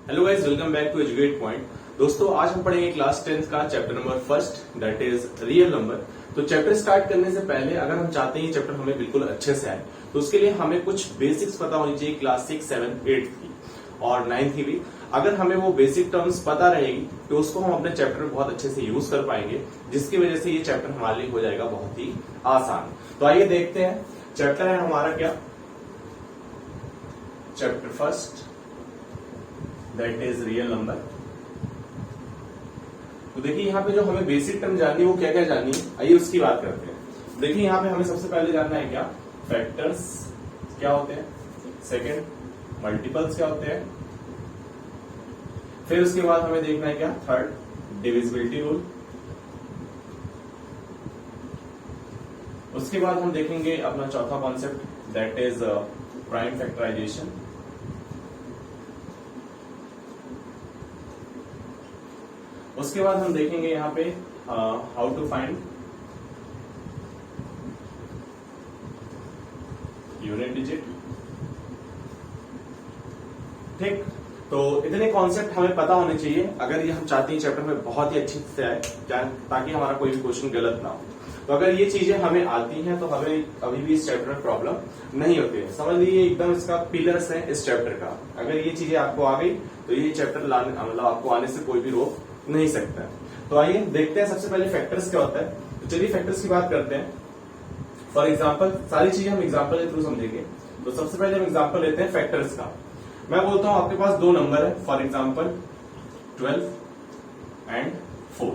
Hello guys, welcome back to educate point. दोस्तों, आज हम पढ़ेंगे क्लास 10th का chapter number first, that is real number. तो चैप्टर स्टार्ट करने से पहले अगर हम चाहते हैं ये चैप्टर हमें बिल्कुल अच्छे से आए, तो उसके लिए हमें कुछ बेसिक्स पता होनी चाहिए क्लास 6, 7, 8 की और 9th की भी। अगर हमें वो बेसिक टर्म्स पता रहेगी तो उसको हम अपने चैप्टर में बहुत अच्छे से यूज कर पाएंगे, जिसकी वजह से ये चैप्टर हमारे लिए हो जाएगा बहुत ही आसान। तो आइए देखते हैं, चैप्टर है हमारा क्या, chapter first, that is real number. तो देखिए यहाँ पे जो हमें बेसिक टर्म जाननी है वो क्या क्या जाननी है, आइए उसकी बात करते हैं। देखिए यहाँ पे हमें सबसे पहले जानना है क्या, फैक्टर्स क्या होते हैं, सेकंड मल्टीपल्स क्या होते हैं, फिर उसके बाद हमें देखना है क्या, थर्ड डिविजिबिलिटी रूल, उसके बाद हम देखेंगे अपना चौथा concept, that is prime factorisation. उसके बाद हम देखेंगे यहाँ पे how to find unit digit. ठीक, तो इतने कॉन्सेप्ट हमें पता होने चाहिए अगर ये हम चाहते हैं चैप्टर में बहुत ही अच्छी से आए, ताकि हमारा कोई भी क्वेश्चन गलत ना हो। तो अगर ये चीजें हमें आती हैं तो हमें कभी भी इस चैप्टर में प्रॉब्लम नहीं होती है। समझ लीजिए एकदम इसका पिलर्स है इस चैप्टर का। अगर ये चीजें आपको आ गई तो ये चैप्टर लाने मतलब आपको आने से कोई भी रोक नहीं सकता है। तो आइए देखते हैं सबसे पहले फैक्टर्स क्या होता है। तो चलिए फैक्टर्स की बात करते हैं। फॉर एग्जांपल, सारी चीजें हम एग्जांपल के थ्रू समझेंगे। तो सबसे पहले हम एग्जांपल लेते हैं फैक्टर्स का। मैं बोलता हूं आपके पास दो नंबर है, फॉर एग्जांपल 12 एंड 4।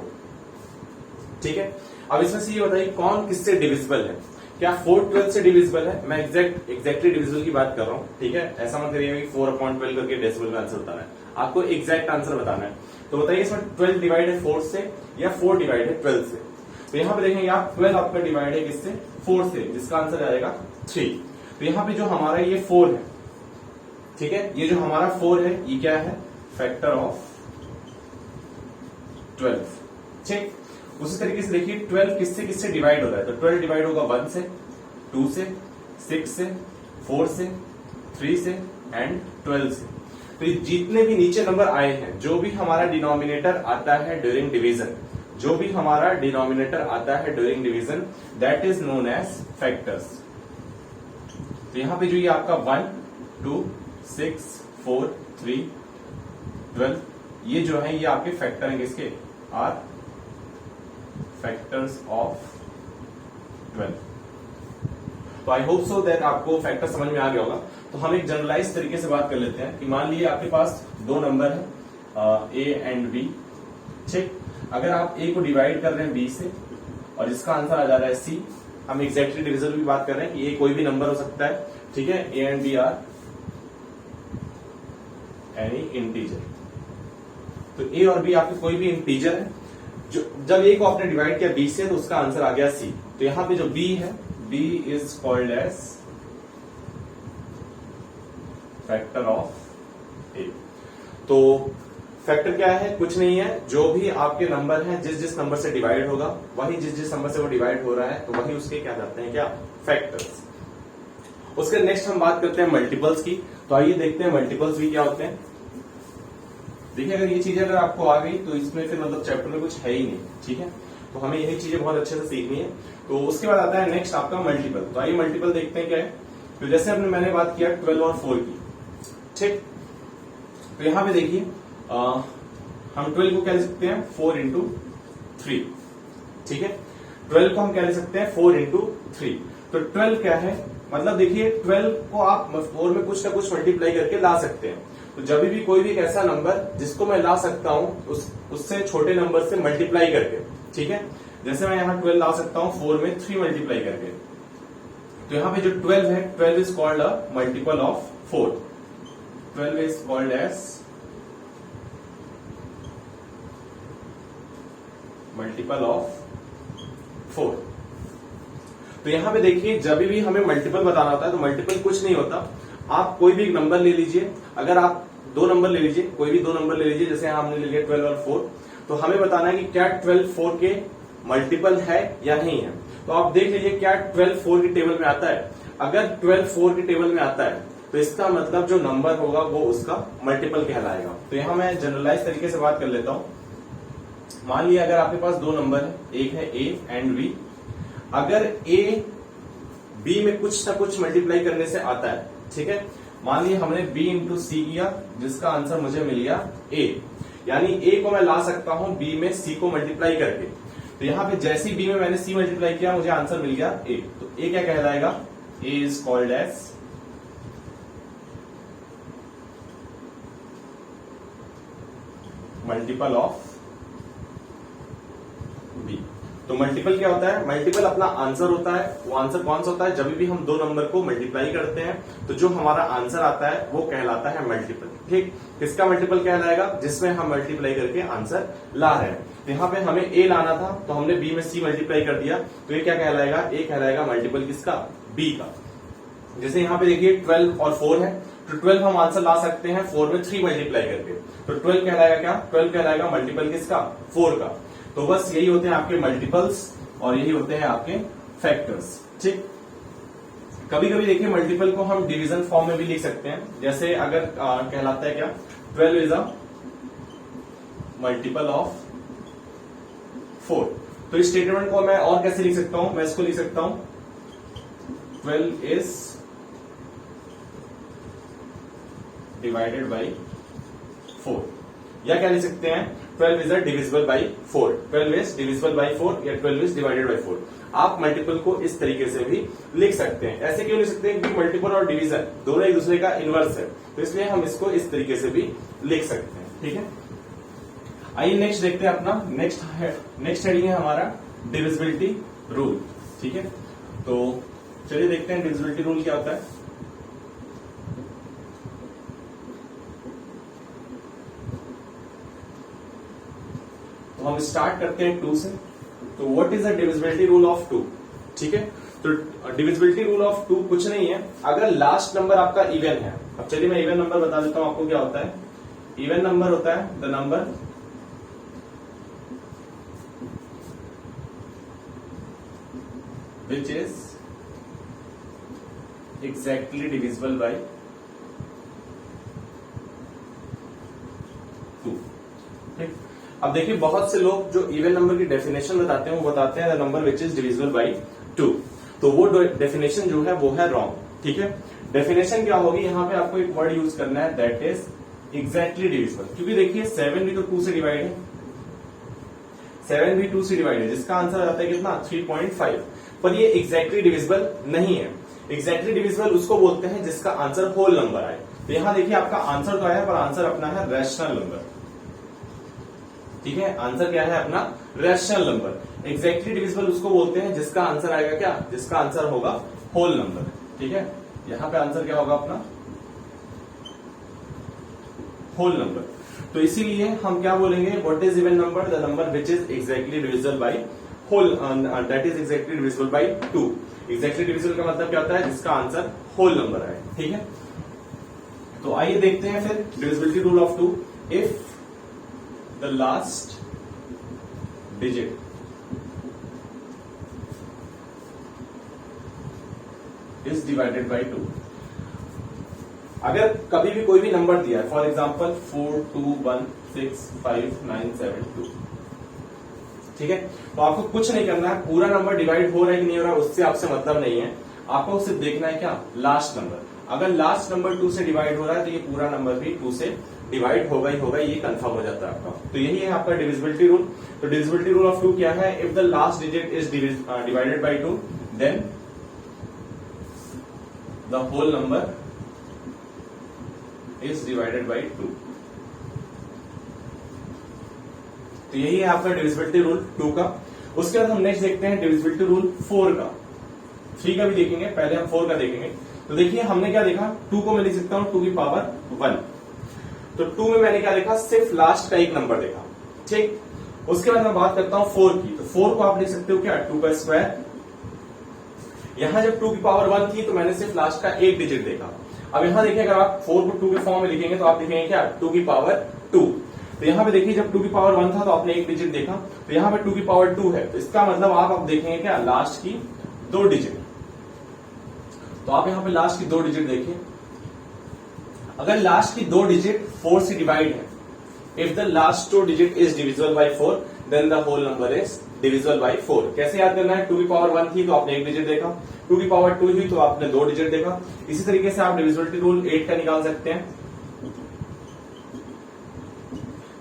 ठीक है, अब इसमें से ये बताइए कौन किससे डिविजिबल है। क्या 4 12 से डिविजिबल है? मैं एग्जैक्टली डिविजिबल की बात कर रहा हूं। ठीक है, ऐसा मत करिएगा कि 4/12 करके डेसिमल में आंसर बताना है, आपको एग्जैक्ट आंसर बताना है। तो बताइए इसमें 12 डिवाइड है 4 से या 4 डिवाइड है 12 से। तो यहां पे देखेंगे आप 12 आपका डिवाइड है किससे, 4 से, जिसका आंसर आएगा 3। तो यहां पे जो हमारा ये 4 है, ठीक है, ये जो हमारा 4 है ये क्या है, फैक्टर ऑफ 12। ठीक, उसी तरीके से देखिए 12 किससे किससे डिवाइड हो रहा है। तो 12 डिवाइड होगा 1 से, 2 से, 6 से, 4 से, 3 से एंड 12 से। तो जितने भी नीचे नंबर आए हैं, जो भी हमारा डिनोमिनेटर आता है ड्यूरिंग डिवीजन, जो भी हमारा डिनोमिनेटर आता है during division, that is known as factors. तो यहां पे जो ये आपका 1, 2, 6, 4, 3, 12, ये जो है ये आपके फैक्टर हैं, किसके, आर फैक्टर्स ऑफ 12। तो आई होप सो दैट आपको फैक्टर समझ में आ गया होगा। तो हम एक जनरलाइज तरीके से बात कर लेते हैं कि मान लीजिए आपके पास दो नंबर है, ए एंड बी। ठीक, अगर आप ए को डिवाइड कर रहे हैं बी से और इसका आंसर आ जा रहा है सी, हम एग्जैक्टली डिविजन की बात कर रहे हैं कि ए कोई भी नंबर हो सकता है। ठीक है, A and B are any integer. तो ए और बी आपके कोई भी इंटीजर है। जो जब ए को आपने डिवाइड किया बी से तो उसका आंसर आ गया सी। तो यहां पे जो बी है, B is called as factor of A. तो फैक्टर क्या है, कुछ नहीं है, जो भी आपके नंबर है जिस जिस नंबर से डिवाइड होगा वही जिस जिस नंबर से वो डिवाइड हो रहा है तो वही उसके क्या कहते हैं, क्या, फैक्टर्स। उसके नेक्स्ट हम बात करते हैं मल्टीपल्स की। तो आइए देखते हैं मल्टीपल्स भी क्या होते हैं। देखिए अगर ये चीजें अगर आपको आ गई तो इसमें फिर मतलब चैप्टर में कुछ है ही नहीं। ठीक है, तो हमें यही चीजें बहुत अच्छे से सीखनी है। तो उसके बाद आता है नेक्स्ट आपका मल्टीपल। तो आइए मल्टीपल देखते हैं क्या है। तो जैसे मैंने बात किया 12 और 4 की। ठीक, तो यहां पे देखिए हम 12 को क्या ले सकते हैं, 4 इंटू 3। ठीक है, 12 को हम क्या ले सकते हैं, 4 इंटू 3। तो 12 क्या है, मतलब देखिए 12 को आप 4 में कुछ ना कुछ मल्टीप्लाई करके ला सकते हैं। तो जब भी कोई भी एक ऐसा नंबर जिसको मैं ला सकता हूं उससे छोटे नंबर से मल्टीप्लाई करके। ठीक है, जैसे मैं यहां 12 ला सकता हूं 4 में 3 मल्टीप्लाई करके। तो यहां पे जो 12 है, 12 is called a multiple of 4। 12 is called as multiple of 4। तो यहां पे देखिए जब भी हमें मल्टीपल बताना होता है तो मल्टीपल कुछ नहीं होता, आप कोई भी एक नंबर ले लीजिए। अगर आप दो नंबर ले लीजिए, कोई भी दो नंबर ले लीजिए, जैसे हमने ले लिया 12 और 4, तो हमें बताना है कि क्या 12 4 के मल्टीपल है या नहीं है। तो आप देख लीजिए क्या 12 4 की टेबल में आता है। अगर 12 4 की टेबल में आता है तो इसका मतलब जो नंबर होगा वो उसका मल्टीपल कहलाएगा। तो यहां मैं जनरलाइज तरीके से बात कर लेता हूं। मान लिया अगर आपके पास दो नंबर है, एक है ए एंड बी, अगर ए बी में कुछ ना कुछ मल्टीप्लाई करने से आता है, ठीक है, मान लिया हमने बी इंटू सी किया जिसका आंसर मुझे मिल गया ए, यानी ए को मैं ला सकता हूं बी में सी को मल्टीप्लाई करके। तो यहां पे जैसी बी में मैंने सी मल्टीप्लाई किया मुझे आंसर मिल गया ए, तो ए क्या कहलाएगा, A is called as multiple of B. तो मल्टीपल क्या होता है, मल्टीपल अपना आंसर होता है। वो आंसर कौन सा होता है, जब भी हम दो नंबर को मल्टीप्लाई करते हैं तो जो हमारा आंसर आता है वो कहलाता है मल्टीपल। ठीक, किसका मल्टीपल कहलाएगा, जिसमें हम मल्टीप्लाई करके आंसर ला रहे हैं। तो यहाँ पे हमें ए लाना था तो हमने बी में सी मल्टीप्लाई कर दिया, तो ये क्या कहलाएगा, ए कहलाएगा मल्टीपल किसका, बी का। जैसे यहाँ पे देखिए 12 और 4 है, तो 12 हम आंसर ला सकते हैं 4 में 3 मल्टीप्लाई करके, तो 12 कहलाएगा क्या, 12 कहलाएगा मल्टीपल किसका, 4 का। तो बस यही होते हैं आपके मल्टीपल्स और यही होते हैं आपके फैक्टर्स। ठीक, कभी कभी देखिए मल्टीपल को हम डिवीजन फॉर्म में भी लिख सकते हैं। जैसे अगर कहलाता है क्या, 12 इज अ मल्टीपल ऑफ 4, तो इस स्टेटमेंट को मैं और कैसे लिख सकता हूं, मैं इसको लिख सकता हूं 12 इज डिवाइडेड बाई 4, या क्या लिख सकते हैं 12 is divisible by 4, 12 is divisible by 4 या 12 इज डिवाइडेड बाई 4। आप मल्टीपल को इस तरीके से भी लिख सकते हैं। ऐसे क्यों लिख सकते हैं, क्योंकि मल्टीपल और डिवीजन दोनों एक दूसरे का इनवर्स है, तो इसलिए हम इसको इस तरीके से भी लिख सकते हैं। ठीक है, आइए नेक्स्ट देखते हैं अपना नेक्स्ट हेडिंग है हमारा डिविजिबिलिटी रूल। ठीक है, तो चलिए देखते हैं डिविजिबिलिटी रूल क्या होता है। तो हम स्टार्ट करते हैं 2 से। तो what is the divisibility rule of 2। ठीक है, तो डिविजिबिलिटी रूल ऑफ 2 कुछ नहीं है, अगर लास्ट नंबर आपका इवन है। अब चलिए मैं इवन नंबर बता देता हूं आपको क्या होता है। इवन नंबर होता है the number which is exactly divisible by 2। ठीक, अब देखिए बहुत से लोग जो इवन नंबर की डेफिनेशन बताते हैं वो बताते हैं the number which is divisible by 2, तो वो डेफिनेशन जो है वो है रॉन्ग। ठीक है, डेफिनेशन क्या होगी, यहां पे आपको एक वर्ड यूज करना है दैट इज एग्जैक्टली डिविजिबल, क्योंकि देखिए 7 भी तो 2 से डिवाइड है, 7 भी 2 से डिवाइड है, जिसका आंसर आता है कितना 3.5, पर ये एग्जैक्टली डिविजिबल नहीं है। एग्जैक्टली डिविजिबल उसको बोलते हैं जिसका आंसर होल नंबर आए। तो यहां देखिए आपका आंसर तो आया, पर आंसर अपना है रैशनल नंबर। ठीक है, आंसर क्या है अपना रैशनल नंबर। एग्जैक्टली डिविजिबल उसको बोलते हैं जिसका आंसर आएगा क्या, जिसका आंसर होगा होल नंबर। ठीक है, यहां पे आंसर क्या होगा अपना होल नंबर। तो इसीलिए हम क्या बोलेंगे, what is even number, the number which is exactly divisible by whole, that is exactly divisible by 2। Exactly divisible का मतलब क्या होता है, जिसका आंसर होल नंबर आए। ठीक है, तो आइए देखते हैं फिर divisibility rule of 2। If the last digit is divided by 2, अगर कभी भी कोई भी नंबर दिया है, फॉर एग्जाम्पल 4 2 1 6 5 9 7 2, ठीक है, तो आपको कुछ नहीं करना है, पूरा नंबर डिवाइड हो रहा है कि नहीं हो रहा है उससे आपसे मतलब नहीं है, आपको सिर्फ देखना है क्या, लास्ट नंबर। अगर लास्ट नंबर 2 से डिवाइड हो रहा है तो ये पूरा नंबर भी 2 से डिवाइड होगा ही होगा, ये कंफर्म हो जाता है आपका। तो यही है आपका डिविजिबिलिटी रूल। तो डिविजिबिलिटी रूल ऑफ 2 क्या है, if the last digit is divided by 2 then the whole number is divided by 2। तो यही है आपका डिविजिबिलिटी रूल 2 का। उसके बाद हम नेक्स्ट देखते हैं डिविजिबिलिटी रूल 4 का। 3 का भी देखेंगे, पहले हम 4 का देखेंगे। तो देखिए हमने क्या देखा, 2 को मैं लिख सकता हूं 2 की पावर 1। तो 2 में मैंने क्या देखा, सिर्फ लास्ट का एक नंबर देखा। ठीक, उसके बाद मैं बात करता हूं 4 की। तो 4 को आप लिख सकते हो क्या, 2 का स्क्वायर। यहां जब 2 की पावर 1 थी तो मैंने सिर्फ लास्ट का एक डिजिट देखा। अब यहां देखिए अगर आप 4 को 2 के फॉर्म में लिखेंगे तो आप लिखेंगे क्या, 2 की पावर 2। तो यहां पे देखिए जब 2 की पावर 1 था तो आपने एक डिजिट देखा, तो यहां पे 2 की पावर 2 है, तो इसका मतलब आप अब देखेंगे क्या, लास्ट की 2 डिजिट। तो आप यहां पे लास्ट की 2 डिजिट देखिए, अगर लास्ट की 2 डिजिट 4 से डिवाइड है, if the last 2 digit is divisible by 4 then the whole number is divisible by 4। कैसे याद करना है? 2 की पावर 1 थी तो आपने 1 डिजिट देखा, 2 की पावर 2 हुई तो आपने 2 डिजिट देखा। इसी तरीके से आप डिविजिबिलिटी रूल 8 का निकाल सकते हैं।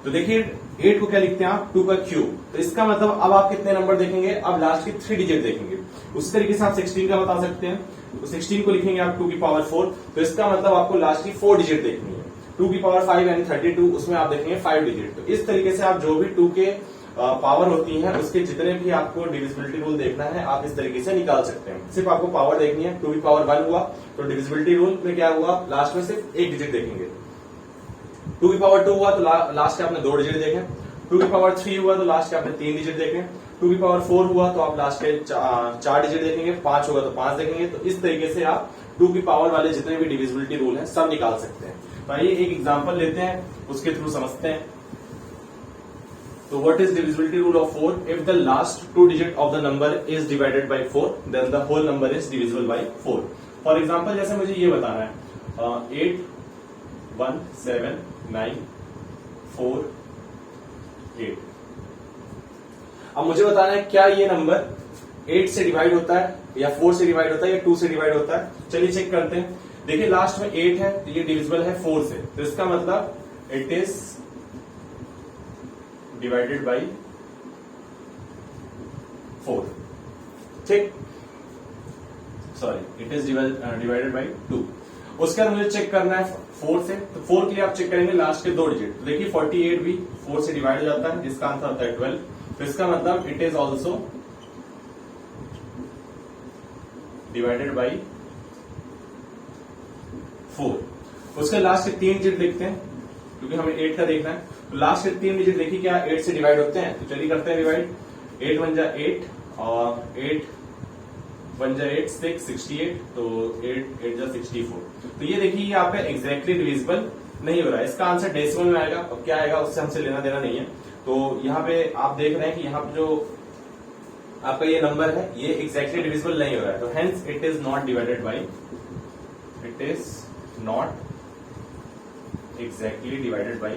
तो देखिए 8 को क्या लिखते हैं आप? 2 का क्यूब। तो इसका मतलब अब आप कितने नंबर देखेंगे? अब लास्ट की 3 डिजिट देखेंगे। उसी तरीके से आप 16 का बता सकते हैं। तो 16 को लिखेंगे आप 2 की पावर 4, तो इसका मतलब आपको लास्ट की 4 डिजिट देखनी है। 2 की पावर 5 यानी 32, उसमें आप देखेंगे 5 डिजिट। तो इस तरीके से आप जो भी 2 के पावर होती है उसके जितने भी आपको डिविजिबिलिटी रूल देखना है आप इस तरीके से निकाल सकते हैं। सिर्फ आपको पावर देखनी है। 2 की पावर 1 हुआ तो डिविजिबिलिटी रूल में क्या हुआ? लास्ट में सिर्फ 1 डिजिट देखेंगे। 2 की पावर 2 हुआ तो लास्ट के आपने 2 डिजिट देखे। 2 की पावर 3 हुआ तो लास्ट के आपने 3 डिजिट देखे। 2 की पावर 4 हुआ तो आप लास्ट के 4 डिजिट देखेंगे। 5 होगा तो 5 देखेंगे। तो इस तरीके से आप 2 की पावर वाले जितने भी डिविजिबिलिटी रूल है सब निकाल सकते हैं। तो आइए एक एग्जांपल लेते हैं, उसके थ्रू समझते हैं। तो what is divisibility rule of 4? If the last 2 digit of the number is divided by 4 then the whole number is divisible by 4। For example जैसे मुझे ये बताना है 8 1 7 9 4 8। अब मुझे बताना है क्या ये नंबर 8 से डिवाइड होता है या 4 से डिवाइड होता है या 2 से डिवाइड होता है। चलिए चेक करते हैं। देखिए लास्ट में 8 है तो ये डिविजिबल है 4 से, तो इसका मतलब इट इज डिवाइडेड बाई 4। ठीक, sorry, it is divided by 2। उसके बाद मुझे चेक करना है 4 से, तो 4 के लिए आप चेक करेंगे लास्ट के 2 डिजिट। तो देखिए 48 भी 4 से डिवाइड हो जाता है, जिसका आंसर होता है 12। तो इसका मतलब it is also divided by 4। उसके लास्ट के 3 डिजिट देखते हैं क्योंकि हमें 8 का देखना है। तो लास्ट के 3 डिजिट देखिए क्या 8 से डिवाइड होते हैं। तो चलिए करते हैं डिवाइड। 8 1 जा 8 और 8 1 जा 8 6 68, तो 8 8 जा 64। तो ये देखिए ये आपका एग्जैक्टली डिविजिबल नहीं हो रहा है। इसका आंसर डेसिमल में आएगा और क्या आएगा उससे हमसे लेना देना नहीं है। तो यहाँ पे आप देख रहे हैं कि यहाँ पे जो आपका ये नंबर है ये एग्जैक्टली डिविजिबल नहीं हो रहा है। तो hence it is not divided by, it is not exactly divided by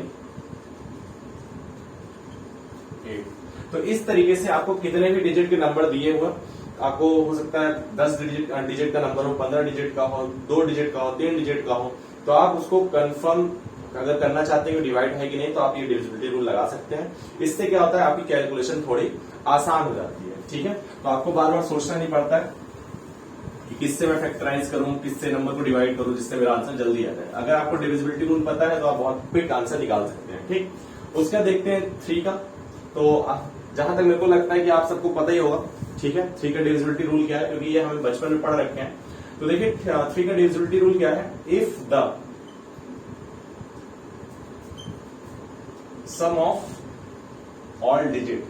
8। तो इस तरीके से आपको कितने भी डिजिट के नंबर दिए हुए, आपको हो सकता है 10 डिजिट का नंबर हो, 15 डिजिट का हो, 2 डिजिट का हो, 3 डिजिट का हो, तो आप उसको कंफर्म अगर करना चाहते हैं कि डिवाइड है कि नहीं तो आप ये डिविजिबिलिटी रूल लगा सकते हैं। इससे क्या होता है आपकी कैलकुलेशन थोड़ी आसान हो जाती है। ठीक है, तो आपको बार बार सोचना नहीं पड़ता है कि किससे मैं फैक्टराइज करूं, किससे नंबर को डिवाइड करूं जिससे मेरा आंसर जल्दी आ जाए। अगर आपको डिविजिबिलिटी रूल पता है तो आप बहुत क्विक आंसर निकाल सकते हैं। ठीक, उसका देखते हैं 3 का। तो जहां तक मेरे को लगता है कि आप सबको पता ही होगा। ठीक है, 3 का डिविजिबिलिटी रूल क्या है, क्योंकि ये हमें बचपन में पढ़ रखे हैं। तो देखिए 3 का डिविजिबिलिटी रूल क्या है? If the sum of all digit,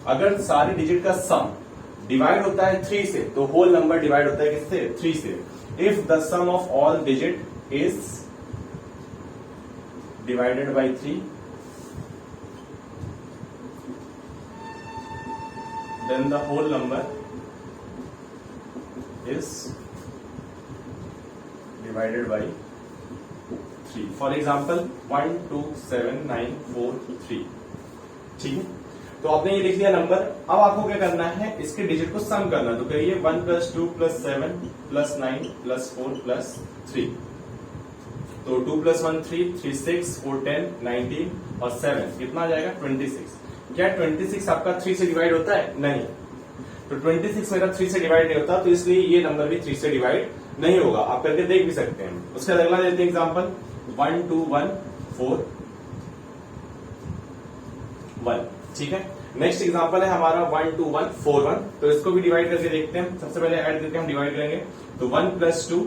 अगर सारे डिजिट का सम डिवाइड होता है 3 से तो होल नंबर डिवाइड होता है किससे? 3 से। If the sum of all digit is divided by 3 then the whole number is divided by 3. For example 1 2 7 9 4 3। ठीक है, तो आपने ये लिख दिया नंबर। अब आपको क्या करना है, इसके डिजिट को सम करना है। तो करिए 1 + 2 + 7 + 9 + 4 + 3। तो 2 + 1 3 3 6 4 10 19 और 7 कितना आ जाएगा? 26। क्या 26 आपका 3 से डिवाइड होता है? नहीं। तो 26 मेरा 3 से डिवाइड नहीं होता, तो इसलिए ये नंबर भी 3 से डिवाइड नहीं होगा। आप करके देख भी सकते हैं। उसका अगला देते हैं एग्जांपल 1 2 1 4 1। ठीक है, नेक्स्ट एग्जांपल है हमारा 1 2 1 4 1। तो इसको भी डिवाइड करके देखते हैं। सबसे पहले ऐड करके हम डिवाइड करेंगे। तो 1 + 2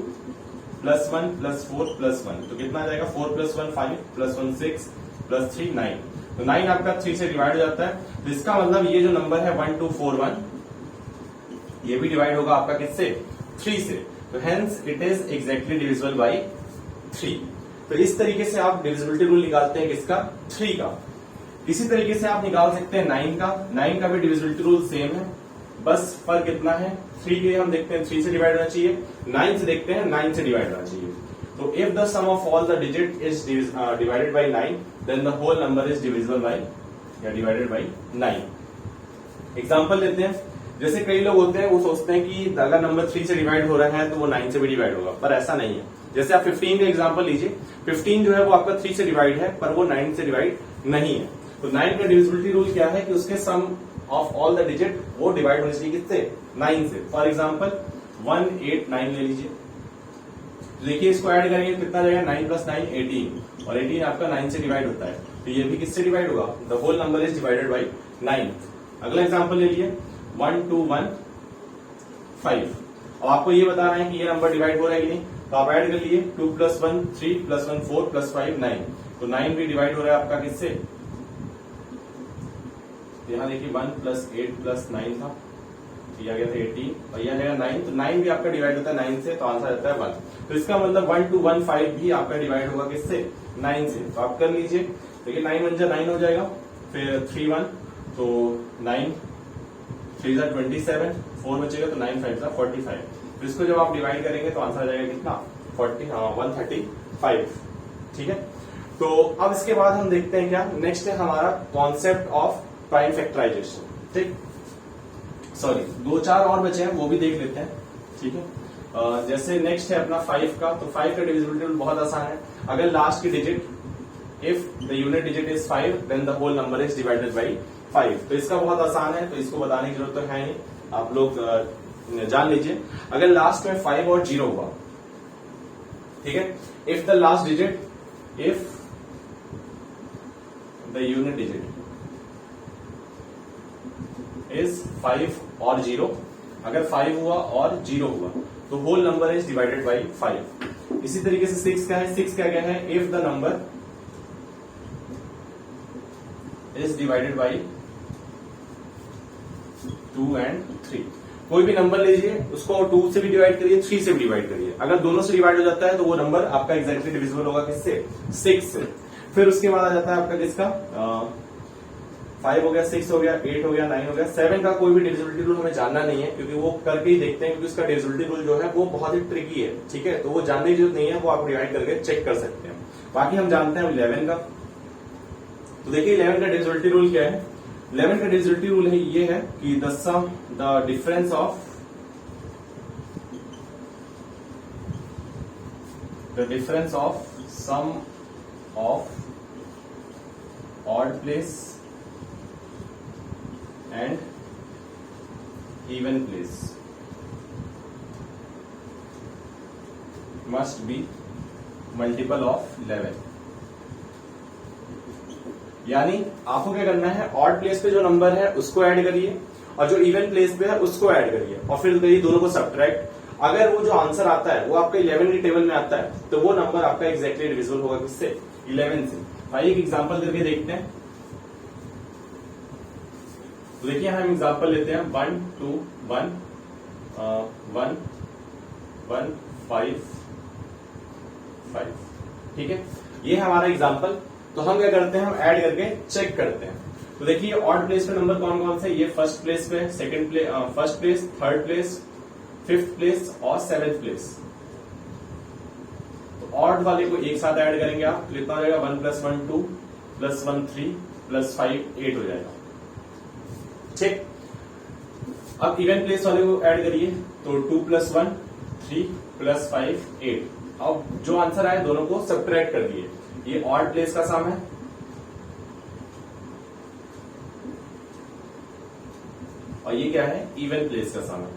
+ 1 + 4 + 1, तो कितना आ जाएगा? 4 + 1 5 + 1 6 + 3 9। तो 9 आपका 3 से डिवाइड हो जाता है। तो इसका मतलब ये जो नंबर है 1 2 4 1 ये भी डिवाइड होगा आपका किससे? 3 से। तो hence it is exactly divisible by 3। तो इस तरीके से आप डिविजिबिलिटी रूल निकालते हैं किसका? 3 का। इसी तरीके से आप निकाल सकते हैं 9 का। 9 का भी डिविजिबिलिटी रूल सेम है, बस फर्क कितना है 3 के लिए हम देखते हैं 3 से डिवाइड होना चाहिए, 9 से देखते हैं 9 से डिवाइड होना चाहिए। तो if the sum of all the digit is divided by 9 then the whole number is divisible by या डिवाइडेड बाई 9। एग्जाम्पल लेते हैं, जैसे कई लोग होते हैं वो सोचते हैं कि अगर नंबर 3 से डिवाइड हो रहा है तो वो 9 से भी डिवाइड होगा, पर ऐसा नहीं है। जैसे आप 15 का एग्जाम्पल लीजिए, 15 जो है वो आपका 3 से डिवाइड है पर वो 9 से डिवाइड नहीं है। तो 9 का डिविजिबिलिटी रूल क्या है कि उसके सम ऑफ ऑल द डिजिट वो डिवाइड होने चाहिए किससे, 9 से। फॉर एग्जाम्पल 189 ले लीजिए, देखिए इसको ऐड करेंगे कितना जाएगा, 9 प्लस 9 18, और 18 आपका 9 से डिवाइड होता है, तो ये भी किससे डिवाइड होगा, the whole number is divided by 9। अगला एग्जाम्पल ले लिए 1215। अब आपको ये बताना है कि ये नंबर डिवाइड हो रहा है कि नहीं, तो आप ऐड कर लिए 2 प्लस 1 3 प्लस 1 4 प्लस 5 9, तो 9 भी डिवाइड हो रहा है आपका किससे, यहां देखिए 1 प्लस 8 प्लस 9 था, यह आ गया था 18 और यह आएगा 9, तो 9 भी आपका डिवाइड होता है 9 से, तो आंसर आता है 1। तो इसका मतलब 1215 भी आपका डिवाइड होगा किससे, 9 से। तो आप कर लीजिए, देखिए 9 1 जा 9 हो जाएगा, फिर 3 1 तो 9 3 जा 27, 4 बचेगा तो 9 5 जा 45। तो इसको जब आप डिवाइड करेंगे तो आंसर आ जाएगा कितना, 135। ठीक है, तो अब इसके बाद हम देखते हैं क्या, नेक्स्ट है हमारा कॉन्सेप्ट ऑफ प्राइम फैक्टराइजेशन। ठीक, सॉरी 2-4 और बचे हैं, वो भी देख लेते हैं। ठीक है, जैसे नेक्स्ट है अपना 5 का, तो 5 का डिविजिबिलिटी रूल बहुत आसान है। अगर लास्ट की digit if the unit digit is 5 then the whole number is divided by 5। तो इसका बहुत आसान है, तो इसको बताने की जरूरत तो है नहीं, आप लोग जान लीजिए। अगर लास्ट में 5 और 0 हुआ, ठीक है, if the last digit, if the unit digit is 5 और 0, अगर 5 हुआ और 0 हुआ तो whole number is divided by 5। इसी तरीके से 6 का है, 6 क्या है, if the number is divided by 2 and 3। कोई भी नंबर लीजिए, उसको 2 से भी डिवाइड करिए, 3 से भी डिवाइड करिए, अगर दोनों से डिवाइड हो जाता है तो वो नंबर आपका एग्जैक्टली डिविजिबल होगा किससे, 6 से। फिर उसके बाद आ जाता है आपका किसका, 5 हो गया, 6 हो गया, 8 हो गया, 9 हो गया। 7 का कोई भी डिविजिबिलिटी रूल हमें जानना नहीं है, क्योंकि वो करके ही देखते हैं, क्योंकि उसका डिविजिबिलिटी रूल जो है वो बहुत ही ट्रिकी है। ठीक है, तो वो जानने की जरूरत नहीं है, वो आप डिवाइड करके चेक कर सकते हैं। बाकी हम जानते हैं 11 का, तो देखिए 11 का डिविजिबिलिटी रूल क्या है। 11 का डिविजिबिलिटी रूल है ये है कि the difference of sum of odd place and even place must be multiple of 11। यानी आपको क्या करना है, ऑड प्लेस पे जो नंबर है उसको ऐड करिए और जो इवन प्लेस पे है उसको ऐड करिए और फिर करिए दोनों को सब्ट्रैक्ट। अगर वो जो आंसर आता है वो आपका 11 की टेबल में आता है तो वो नंबर आपका एग्जैक्टली डिविजिबल होगा किससे, 11 से। आइए एक एग्जांपल करके देखते हैं। तो देखिए हम एग्जांपल लेते हैं 1 2 1 1 1 5 5। ठीक है, ये है हमारा एग्जांपल। तो हम क्या करते हैं, हम ऐड करके चेक करते हैं। तो देखिए ऑड प्लेस पे नंबर कौन कौन से, ये फर्स्ट प्लेस पे, second place, first place, third place, fifth place और सेवेंथ प्लेस। तो ऑड वाले को एक साथ ऐड करेंगे आप, तो कितना हो जाएगा, 1 + 1 2 + 1 3 + 5 8 हो जाएगा। ठीक, अब इवन प्लेस वाले को ऐड करिए, तो 2 + 1 3 + 5 8। अब जो आंसर आए दोनों को सब्ट्रैक्ट कर दिए। ये ऑड प्लेस का सम है और ये क्या है, इवन प्लेस का सम है।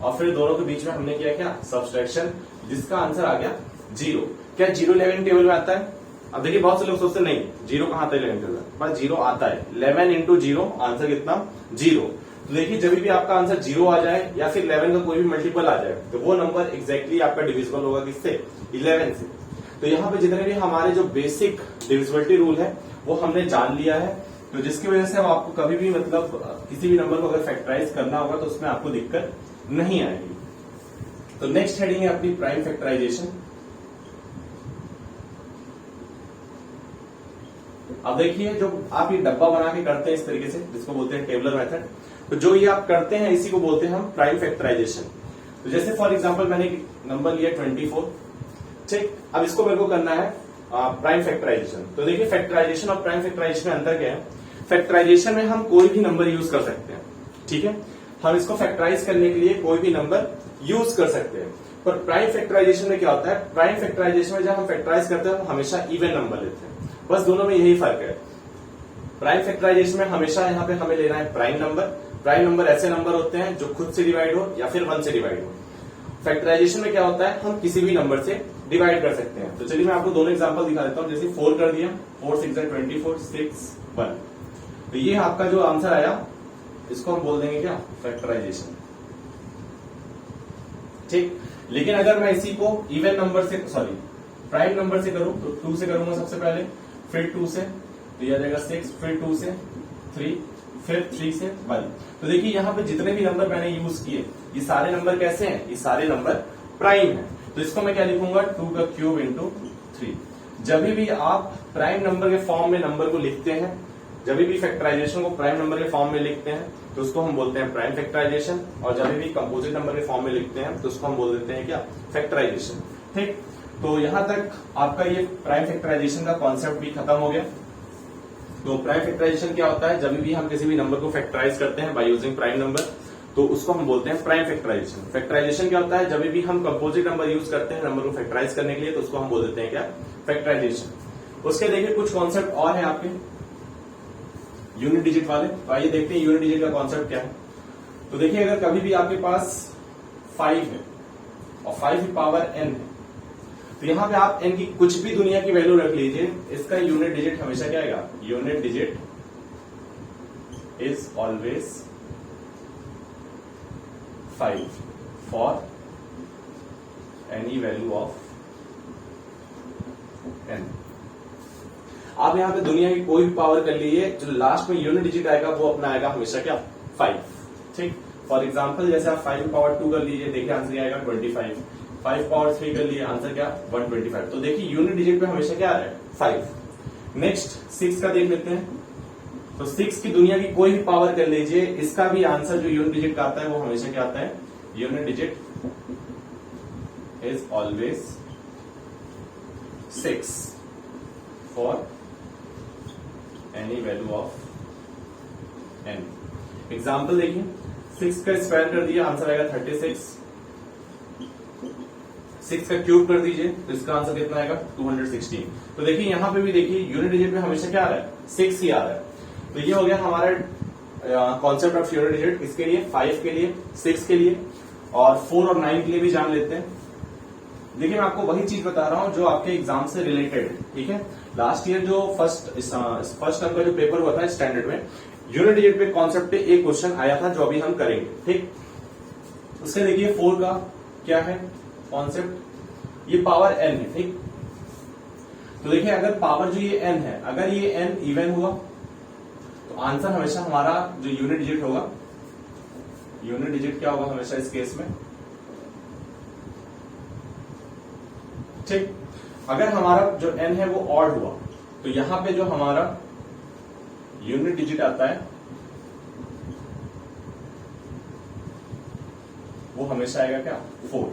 और फिर दोनों के बीच में हमने किया क्या, सब्सट्रैक्शन, जिसका आंसर आ गया 0। क्या 0 11 टेबल में आता है? अब देखिए बहुत से लोग सोचते नहीं 0 कहां आता है 11 टेबल में, पर 0 आता है। 11 × 0 आंसर कितना, 0। तो देखिए जब भी आपका आंसर 0 आ जाए या फिर 11 का कोई भी मल्टीपल आ जाए तो वो नंबर एग्जैक्टली आपका डिविजिबल होगा किससे, 11 से। तो यहाँ पे जितने भी हमारे जो बेसिक डिविजिबिलिटी रूल है वो हमने जान लिया है, तो जिसकी वजह से अब आपको कभी भी मतलब किसी भी नंबर को अगर फैक्टराइज करना होगा तो उसमें आपको दिक्कत नहीं आएगी। तो नेक्स्ट हेडिंग है अपनी प्राइम फैक्टराइजेशन। अब देखिए जो आप ये डब्बा बना के करते हैं इस तरीके से, जिसको बोलते हैं टेबलर मेथड, तो जो ये आप करते हैं इसी को बोलते हैं हम प्राइम फैक्टराइजेशन। तो जैसे फॉर एग्जांपल मैंने नंबर लिया 24, ठीक। अब इसको मेरे को करना है प्राइम फैक्टराइजेशन। तो देखिए फैक्टराइजेशन और प्राइम फैक्टराइजेशन में अंतर क्या है। फैक्टराइजेशन में हम कोई भी नंबर यूज कर सकते हैं, ठीक है, हम इसको फैक्टराइज करने के लिए कोई भी नंबर यूज कर सकते हैं। पर प्राइम फैक्टराइजेशन में क्या होता है, प्राइम फैक्टराइजेशन में जब हम फैक्टराइज करते हैं हम हमेशा इवन नंबर लेते हैं, बस दोनों में यही फर्क है। प्राइम फैक्टराइजेशन में हमेशा यहाँ पे हमें लेना है प्राइम नंबर। प्राइम नंबर ऐसे नंबर होते हैं जो खुद से डिवाइड हो या फिर 1 से डिवाइड हो। फैक्टराइजेशन में क्या होता है, हम किसी भी नंबर से डिवाइड कर सकते हैं। तो चलिए मैं आपको दोनों एग्जांपल दिखा देता हूं। जैसे 4 कर दिया, 4 6 24, 6 1, तो ये आपका जो आंसर आया इसको हम बोल देंगे क्या, फैक्टराइजेशन, ठीक। लेकिन अगर मैं इसी को इवन नंबर से, सॉरी प्राइम नंबर से करूं तो 2 से करूंगा सबसे पहले, फिर 2 से, तो यह आ जाएगा 6, फिर 2 से 3, फिर 3 से 1। तो देखिए यहाँ पे जितने भी नंबर मैंने यूज किए ये सारे नंबर कैसे हैं, ये सारे नंबर प्राइम हैं। तो इसको मैं क्या लिखूंगा, 2 का क्यूब इंटू 3। जब भी आप प्राइम नंबर के फॉर्म में नंबर को लिखते हैं, जब भी फैक्टराइजेशन को प्राइम नंबर के फॉर्म में लिखते हैं तो उसको हम बोलते हैं प्राइम फैक्टराइजेशन, और जब भी कंपोजिट नंबर के फॉर्म में लिखते हैं तो उसको हम बोल देते हैं क्या, फैक्टराइजेशन, ठीक। तो यहां तक आपका ये प्राइम फैक्टराइजेशन का कॉन्सेप्ट भी खत्म हो गया। तो प्राइम फैक्टराइजेशन क्या होता है, जब भी हम किसी भी नंबर को फैक्टराइज करते हैं बाय यूजिंग प्राइम नंबर तो उसको हम बोलते हैं प्राइम फैक्टराइजेशन। फैक्टराइजेशन क्या होता है, जब भी हम कंपोजिट नंबर यूज करते हैं नंबर को फैक्टराइज करने के लिए तो उसको हम बोल देते हैं क्या, फैक्टराइजेशन। उसके देखिए कुछ कॉन्सेप्ट और है आपके यूनिट डिजिट वाले। तो आइए देखते हैं यूनिट डिजिट का कॉन्सेप्ट क्या है। तो देखिए अगर कभी भी आपके पास 5 है और 5 की पावर n है तो यहां पे आप n की कुछ भी दुनिया की वैल्यू रख लीजिए, इसका यूनिट डिजिट हमेशा क्या आएगा, unit digit is always 5 for any value of n। आप यहां पे दुनिया की कोई भी पावर कर लीजिए, जो लास्ट में यूनिट डिजिट आएगा वो अपना आएगा हमेशा क्या, 5, ठीक। फॉर एग्जांपल जैसे आप 5 पावर 2 कर लीजिए, देखिए आंसर क्या आएगा 25। 5 पावर 3 कर लिए, आंसर क्या 125। तो देखिए यूनिट डिजिट पे हमेशा क्या आ रहा है, 5। नेक्स्ट 6 का देख लेते हैं। तो 6 की दुनिया की कोई भी पावर कर लीजिए, इसका भी आंसर जो यूनिट डिजिट का आता है वो हमेशा क्या आता है, unit digit is always 6 for any value of n। Example देखिए, 6 का स्क्वायर कर दिया, आंसर आएगा 36। 6 का क्यूब कर दीजिए तो इसका आंसर कितना आएगा, 216। तो देखिए यहां पे भी देखिए यूनिट डिजिट में हमेशा क्या आ रहा है, 6 ही आ रहा है। तो ये हो गया हमारा कॉन्सेप्ट ऑफ यूनिट डिजिट, इसके लिए 5 के लिए, 6 के लिए, और 4 और 9 के लिए भी जान लेते हैं। देखिए मैं आपको वही चीज बता रहा हूं जो आपके एग्जाम से रिलेटेड है, ठीक है। लास्ट ईयर जो फर्स्ट टर्म का जो पेपर हुआ था स्टैंडर्ड में, यूनिट डिजिट पे कॉन्सेप्ट पे एक क्वेश्चन आया था जो अभी हम करेंगे, ठीक। उसके देखिए 4 का क्या है कॉन्सेप्ट, ये पावर n है, ठीक। तो देखिए अगर पावर जो ये n है, अगर ये n इवन हुआ तो आंसर हमेशा हमारा जो यूनिट डिजिट होगा, यूनिट डिजिट क्या होगा हमेशा इस केस में, ठीक। अगर हमारा जो n है वो ऑड हुआ तो यहां पे जो हमारा यूनिट डिजिट आता है वो हमेशा आएगा क्या, 4,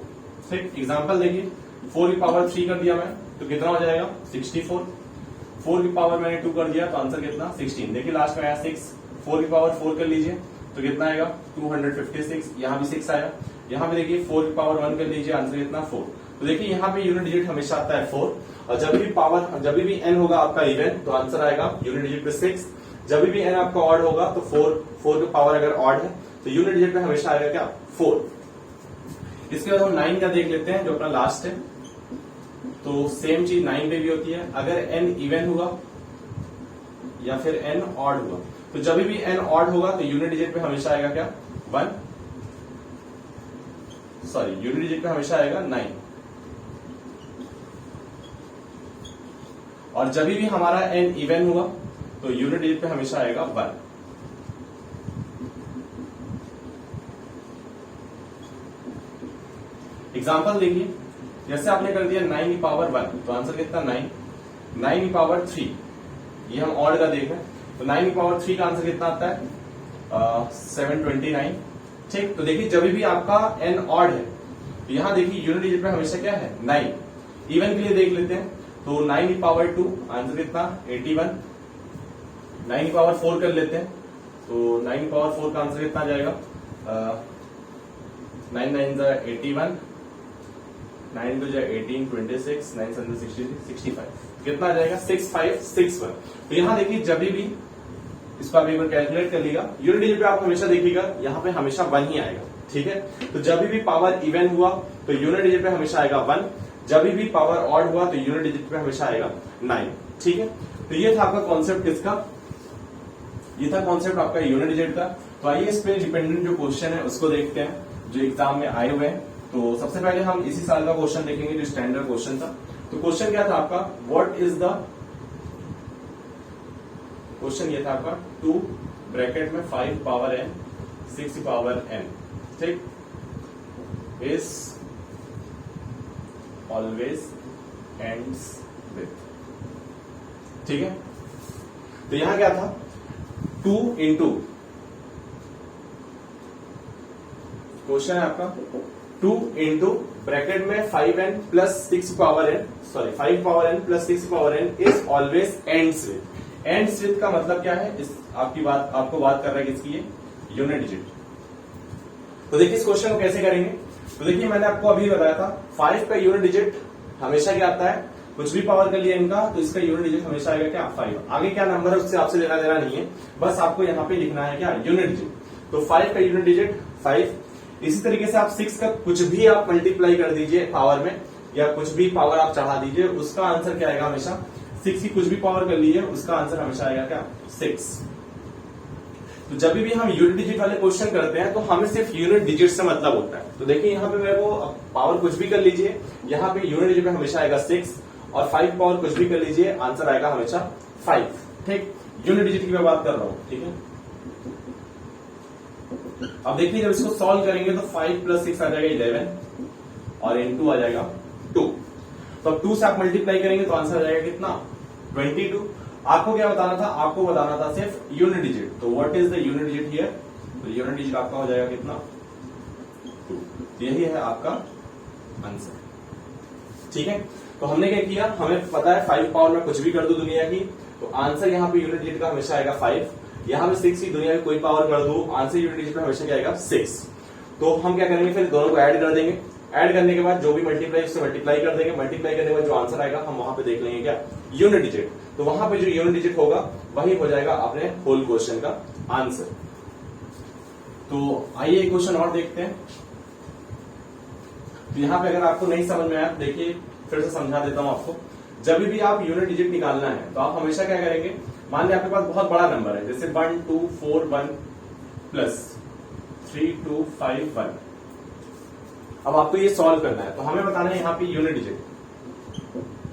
ठीक। एग्जांपल देखिए 4 की पावर 3 कर दिया मैं तो कितना हो जाएगा, 64। 4 की पावर मैंने 2 कर दिया तो आंसर कितना, 16। देखिए लास्ट में आया 6, 4 की पावर 4 कर लीजिए तो कितना आएगा, 256। यहां भी 6 आया, यहां पे देखिए 4 की पावर 1 कर लीजिए, आंसर कितना, 4। तो देखिए यहाँ पे यूनिट डिजिट हमेशा आता है 4, और जब भी n होगा आपका इवन तो आंसर आएगा यूनिट डिजिट पे 6। जब भी n आपका ऑड होगा तो 4 की पावर अगर ऑड है तो यूनिट डिजिट पे हमेशा आएगा क्या, 4। इसके बाद हम 9 का देख लेते हैं जो अपना लास्ट है। तो सेम चीज 9 पे भी होती है, अगर n इवन हुआ या फिर n ऑड हुआ, तो जब भी n ऑड होगा तो यूनिट डिजिट पे हमेशा आएगा क्या, 1, सॉरी यूनिट डिजिट पे हमेशा आएगा 9। और जब भी हमारा n इवन हुआ तो यूनिट डिजिट पे हमेशा आएगा 1। एग्जांपल देखिए, जैसे आपने कर दिया 9 की पावर 1 तो आंसर कितना, 9। 9 की पावर 3, ये हम ऑड का देख रहे हैं, तो 9 की पावर 3 का आंसर कितना आता है, 729, ठीक। तो देखिए जब भी आपका n ऑड है तो यहां देखिए यूनिट डिजिट पे हमेशा क्या है 9। इवन के लिए देख लेते हैं तो 9 की पावर 2 आंसर कितना 81। 9 की पावर 4 कर लेते हैं तो 9 की पावर 4 का आंसर कितना आ जाएगा 9 9 81, 9 2 18 26, 9 7 65 कितना आ जाएगा 6561। तो यहां देखिए जब भी इसको आप एक बार कैलकुलेट कर लीजिएगा यूनिट डिजिट पे आप हमेशा देखिएगा यहाँ पे हमेशा 1 ही आएगा। ठीक है, तो जब भी पावर इवन हुआ तो यूनिट डिजिट पे हमेशा आएगा 1, जब भी पावर ऑड हुआ तो यूनिट डिजिट पे हमेशा आएगा 9। ठीक है, तो ये था आपका कॉन्सेप्ट किसका, ये था कॉन्सेप्ट आपका यूनिट डिजिट का। तो आइए इस पे डिपेंडेंट जो क्वेश्चन है उसको देखते हैं जो एग्जाम में आए हुए हैं। तो सबसे पहले हम इसी साल का क्वेश्चन देखेंगे जो स्टैंडर्ड क्वेश्चन था। तो क्वेश्चन क्या था आपका, व्हाट इज द क्वेश्चन, ये था आपका 2 ब्रैकेट में 5 पावर n 6 पावर n, ठीक, इज ऑलवेज एंड्स विथ। ठीक है, तो यहां क्या था 2 इंटू, क्वेश्चन है आपका 2 इंटू ब्रैकेट में 5n plus 6 power n, sorry 5 power n plus 6 power n is always ends with. Ends with का मतलब क्या है, इस आपको बात कर रहा है किसकी, ये यूनिट डिजिट। तो देखिए इस क्वेश्चन को कैसे करेंगे। तो देखिए मैंने आपको अभी बताया था 5 का यूनिट डिजिट हमेशा क्या आता है, कुछ भी पावर कर लिया इनका तो इसका यूनिट डिजिट हमेशा आएगा क्या 5। आगे क्या नंबर है उससे आपसे लेना देना नहीं है, बस आपको यहाँ पे लिखना है क्या यूनिट डिजिट। तो 5 का यूनिट डिजिट 5। इसी तरीके से आप 6 का कुछ भी आप मल्टीप्लाई कर दीजिए पावर में या कुछ भी पावर आप चढ़ा दीजिए, उसका आंसर क्या आएगा हमेशा 6 की कुछ भी पावर कर लीजिए उसका आंसर हमेशा आएगा क्या 6। तो जब भी हम यूनिट डिजिट वाले क्वेश्चन करते हैं तो हमें सिर्फ यूनिट डिजिट से मतलब होता है। तो देखिए यहाँ पे मेरे को पावर कुछ भी कर लीजिए, यहाँ पे यूनिट डिजिट में हमेशा आएगा 6 और 5 पावर कुछ भी कर लीजिए आंसर आएगा हमेशा 5। ठीक, यूनिट डिजिट की मैं बात कर रहा हूं। ठीक है, अब देखिए जब इसको सॉल्व करेंगे तो 5 प्लस 6 आ जाएगा 11 और इनटू आ जाएगा 2। तो अब 2 से आप मल्टीप्लाई करेंगे तो आंसर आ जाएगा कितना 22। आपको क्या बताना था, आपको बताना था सिर्फ यूनिट डिजिट। तो what is the unit digit here, तो यूनिट डिजिट आपका हो जाएगा कितना 2। यही है आपका आंसर। ठीक है, तो हमने क्या किया, हमें पता है 5 पावर में कुछ भी कर दो दुनिया की तो आंसर यहाँ पे यूनिट डिजिट का हमेशा आएगा 5। यहाँ पे 6 की दुनिया में कोई पावर कर दो आंसर यूनिट डिजिट में हमेशा क्या आएगा 6। तो हम क्या करेंगे, फिर दोनों को ऐड कर देंगे, ऐड करने के बाद जो भी मल्टीप्लाई उससे मल्टीप्लाई कर देंगे, मल्टीप्लाई करने के बाद जो आंसर आएगा हम वहां पे देख लेंगे क्या यूनिट डिजिट। तो वहां पे जो यूनिट डिजिट होगा वही हो जाएगा अपने होल क्वेश्चन का आंसर। तो आइए एक क्वेश्चन और देखते हैं। तो यहां पे अगर आपको नहीं समझ में आया देखिए फिर से समझा देता हूं आपको। जब भी आप यूनिट डिजिट निकालना है तो आप हमेशा क्या करेंगे, मान लिया आपके पास बहुत बड़ा नंबर है जैसे 1 2 4 1 प्लस 3 2 5 1। अब आपको ये सॉल्व करना है तो हमें बताना है यहाँ पे यूनिट डिजिट।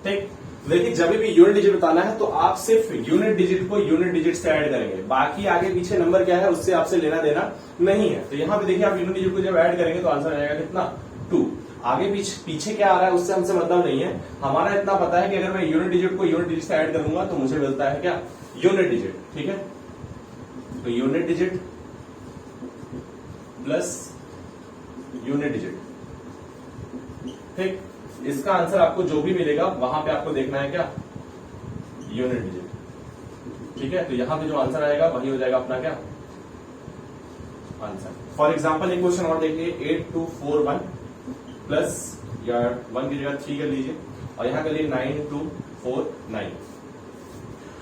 ठीक, लेकिन जब भी यूनिट डिजिट बताना है तो आप सिर्फ यूनिट डिजिट को यूनिट डिजिट से ऐड करेंगे, बाकी आगे पीछे नंबर क्या है उससे आपसे लेना देना नहीं है। तो यहाँ पे देखिए आप यूनिट डिजिट को जब ऐड करेंगे तो आंसर आ जाएगा कितना 2। आगे पीछे क्या आ रहा है उससे हमसे मतलब नहीं है, हमारा इतना पता है कि अगर मैं यूनिट डिजिट को यूनिट डिजिट से ऐड करूंगा तो मुझे मिलता है क्या यूनिट डिजिट। ठीक है, तो unit digit plus unit digit. ठीक, इसका आंसर आपको जो भी मिलेगा वहां पे आपको देखना है क्या यूनिट डिजिट। ठीक है, तो यहां पे जो आंसर आएगा वही हो जाएगा अपना क्या आंसर। फॉर एग्जांपल एक क्वेश्चन और देखिए 8 2 4 1 प्लस या 1 की जगह 3 कर लीजिए और यहां कर लीजिए 9 2 4 9।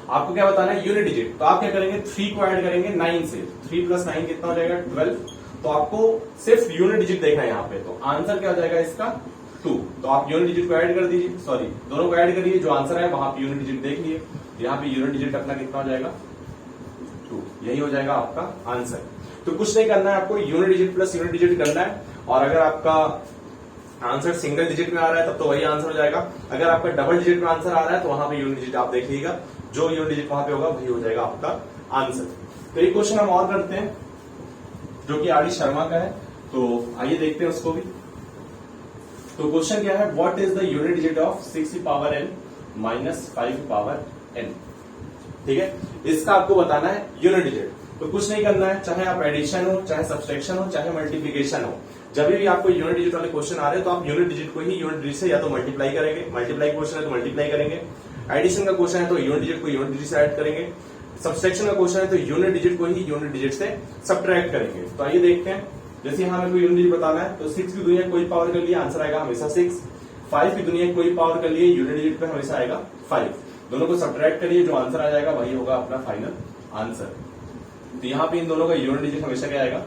आपको क्या बताना है यूनिट डिजिट। तो आप क्या करेंगे 3 को ऐड करेंगे 9 से, 3 प्लस 9 कितना हो जाएगा 12। तो आपको सिर्फ यूनिट डिजिट देखना है यहाँ पे, तो आंसर क्या हो जाएगा इसका 2। तो आप यूनिट डिजिट को ऐड कर दीजिए, सॉरी दोनों को ऐड करिए, जो आंसर है वहां पे यूनिट डिजिट देख लिए, यहाँ पे यूनिट डिजिट अपना कितना हो जाएगा 2। यही हो जाएगा आपका आंसर। तो कुछ नहीं करना है आपको, unit digit plus unit digit करना है और अगर आपका आंसर सिंगल डिजिट में आ रहा है तब तो वही आंसर हो जाएगा। अगर आपका डबल डिजिट में आंसर आ रहा है तो वहां पे यूनिट डिजिट आप देख लीजिएगा, जो यूनिट डिजिट वहां पे होगा वही हो जाएगा आपका आंसर। तो एक क्वेश्चन हम और करते हैं जो कि आर डी शर्मा का है, तो आइए देखते हैं उसको भी। तो क्वेश्चन क्या है, what is the unit digit of 6 power n minus 5 power n। ठीक है, इसका आपको बताना है यूनिट डिजिट। तो कुछ नहीं करना है, चाहे आप एडिशन हो चाहे सब्सट्रैक्शन हो चाहे मल्टीप्लीकेशन हो, जब भी आपको यूनिट डिजिट वाले क्वेश्चन आ रहे हैं तो आप यूनिट डिजिट को ही यूनिट डिजिट से या तो मल्टीप्लाई करेंगे, मल्टीप्लाई क्वेश्चन है तो मल्टीप्लाई करेंगे, एडिशन का क्वेश्चन है तो यूनिट डिजिट को यूनिट डिजिट से ऐड करेंगे, सब्सट्रैक्शन का क्वेश्चन है तो यूनिट डिजिट को ही यूनिट डिजिट से सब्ट्रैक्ट करेंगे। तो आइए देखते हैं, जैसे यहां मेरे को यूनिट डिजिट बताना है तो 6 की दुनिया कोई पावर कर लिए आंसर आएगा हमेशा 6, 5 की दुनिया कोई पावर कर लिए यूनिट डिजिट पे हमेशा आएगा 5। दोनों को सब्ट्रैक्ट करिए, जो आंसर आ जाएगा वही होगा अपना फाइनल आंसर। तो यहाँ पे इन दोनों का यूनिट डिजिट हमेशा क्या आएगा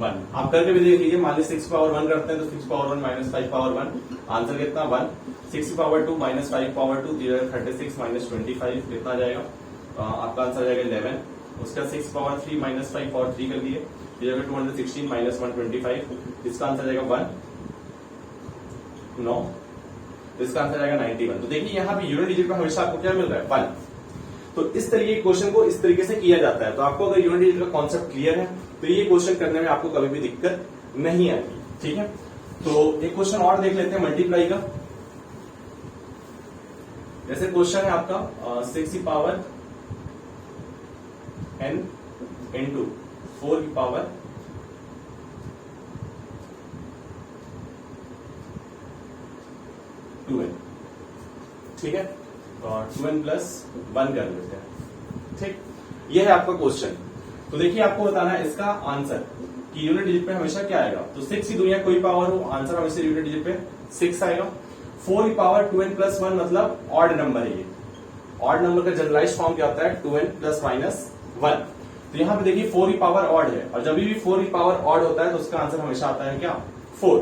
1। आप करके भी देख लीजिए, मान लीजिए 6 पावर 1 करते हैं तो 6 पावर 1 माइनस 5 पावर 1 आंसर कितना 1। 6 पावर 2 माइनस 5 पावर 2 36 माइनस 25 कितना आ जाएगा आपका आंसर आ जाएगा 11। उसका 6 पावर 3 माइनस 5 पावर 3 कर लिए, 216 माइनस 125, इसका आंसर आ जाएगा 1 9, इसका आंसर आएगा 91। तो देखिए यहाँ पे यूनिट डिजिट पे हमेशा आपको क्या मिल रहा है 1। तो इस तरीके के क्वेश्चन को इस तरीके से किया जाता है। तो आपको अगर यूनिट डिजिट का कॉन्सेप्ट क्लियर है तो ये क्वेश्चन करने में आपको कभी भी दिक्कत नहीं आएगी, ठीक है। तो एक क्वेश्चन और देख लेते हैं मल्टीप्लाई का। जैसे क्वेश्चन है आपका 6 की पावर n इंटू 4 की पावर टू एन, ठीक है, और 2n प्लस 1 कर लेते हैं, ठीक। यह है आपका क्वेश्चन। तो देखिए आपको बताना है इसका आंसर कि यूनिट डिजिट पे हमेशा क्या आएगा। तो 6 की दुनिया कोई पावर हो, आंसर हमेशा यूनिट डिजिट पे 6 आएगा। 4 की पावर 2n प्लस 1 मतलब ऑड नंबर है ये। ऑड नंबर का जनरलाइज फॉर्म क्या होता है 2n प्लस माइनस 1। तो यहाँ पे देखिए 4 की पावर ऑड है, और जब भी 4 की पावर ऑड होता है तो उसका आंसर हमेशा आता है क्या 4।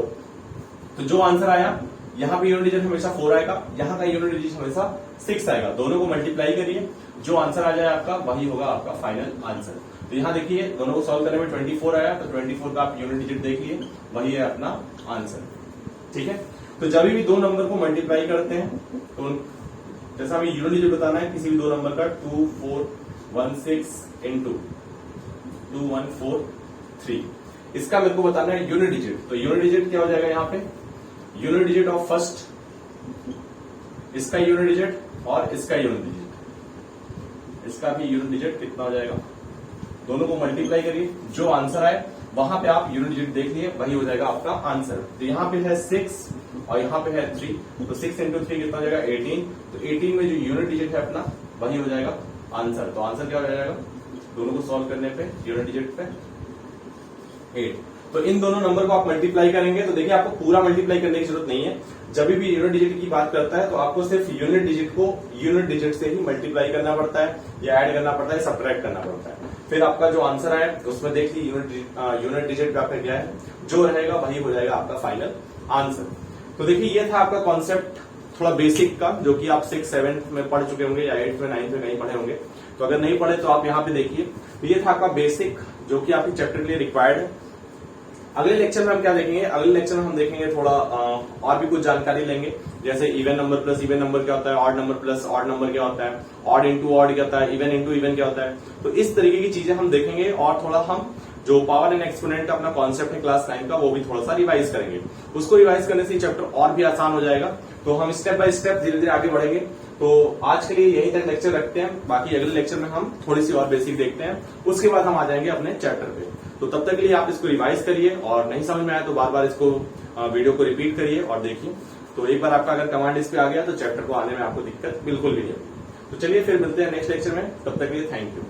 तो जो आंसर आया यहाँ पे यूनिट डिजिट हमेशा 4 आएगा, यहाँ का यूनिट डिजिट हमेशा 6 आएगा। दोनों को मल्टीप्लाई करिए, जो आंसर आ जाए आपका वही होगा आपका फाइनल आंसर। तो यहाँ देखिए दोनों को सॉल्व करने में 24 आया, तो 24 का आप यूनिट डिजिट देखिए, वही है अपना आंसर, ठीक है। तो जब भी दो नंबर को मल्टीप्लाई करते हैं तो जैसा हमें यूनिट डिजिट बताना है किसी भी दो नंबर का 2416 इंटू 2143, इसका मेरे को बताना है यूनिट डिजिट। तो यूनिट डिजिट क्या हो जाएगा यहाँ पे यूनिट डिजिट ऑफ फर्स्ट, इसका यूनिट डिजिट और इसका यूनिट डिजिट, इसका भी यूनिट डिजिट कितना हो जाएगा, दोनों को मल्टीप्लाई करिए, जो आंसर आए वहां पे आप यूनिट डिजिट देख लिए, वही हो जाएगा आपका आंसर। तो यहाँ पे है 6 और यहाँ पे है 3, तो 6 इंटू 3 कितना हो जाएगा 18। तो 18 में जो यूनिट डिजिट है अपना वही हो जाएगा आंसर। तो आंसर क्या हो जाएगा दोनों को सॉल्व करने पे यूनिट डिजिट पे 8। तो इन दोनों नंबर को आप मल्टीप्लाई करेंगे तो देखिए आपको पूरा मल्टीप्लाई करने की जरूरत नहीं है। जब भी यूनिट डिजिट की बात करता है तो आपको सिर्फ यूनिट डिजिट को यूनिट डिजिट से ही मल्टीप्लाई करना पड़ता है, या ऐड करना पड़ता है, सब्ट्रैक्ट करना पड़ता है। फिर आपका जो आंसर आए उसमें देख लीजिए यूनिट डिजिट पे आपका क्या है, जो रहेगा वही हो जाएगा आपका फाइनल आंसर। तो देखिए ये था आपका कॉन्सेप्ट थोड़ा बेसिक का, जो कि आप 6, 7 में पढ़ चुके होंगे या 8 में 9 में कहीं पढ़े होंगे। तो अगर नहीं पढ़े तो आप यहाँ पे देखिए, तो ये था आपका बेसिक जो कि आपके चैप्टर के लिए रिक्वायर्ड है। अगले लेक्चर में हम क्या देखेंगे, अगले लेक्चर में हम देखेंगे थोड़ा और भी कुछ जानकारी लेंगे, जैसे even number plus even number क्या होता है, odd number plus odd number क्या होता है, ऑड इंटू ऑड क्या होता है, इवन इंटू इवन क्या होता है। तो इस तरीके की चीजें हम देखेंगे, और थोड़ा हम जो पावर एंड एक्सपोनेंट का अपना कॉन्सेप्ट है क्लास 9 का वो भी थोड़ा सा रिवाइज करेंगे। उसको रिवाइज करने से चैप्टर और भी आसान हो जाएगा। तो हम स्टेप बाय स्टेप धीरे धीरे आगे बढ़ेंगे। तो आज के लिए यही तक लेक्चर रखते हैं, बाकी अगले लेक्चर में हम थोड़ी सी और बेसिक देखते हैं, उसके बाद हम आ जाएंगे अपने चैप्टर पे। तो तब तक के लिए आप इसको रिवाइज करिए, और नहीं समझ में आया तो बार बार इसको वीडियो को रिपीट करिए और देखिए। तो एक बार आपका अगर कमांड इस पे आ गया तो चैप्टर को आने में आपको दिक्कत बिल्कुल भी नहीं होगी। तो चलिए फिर मिलते हैं नेक्स्ट लेक्चर में, तब तक के लिए थैंक यू।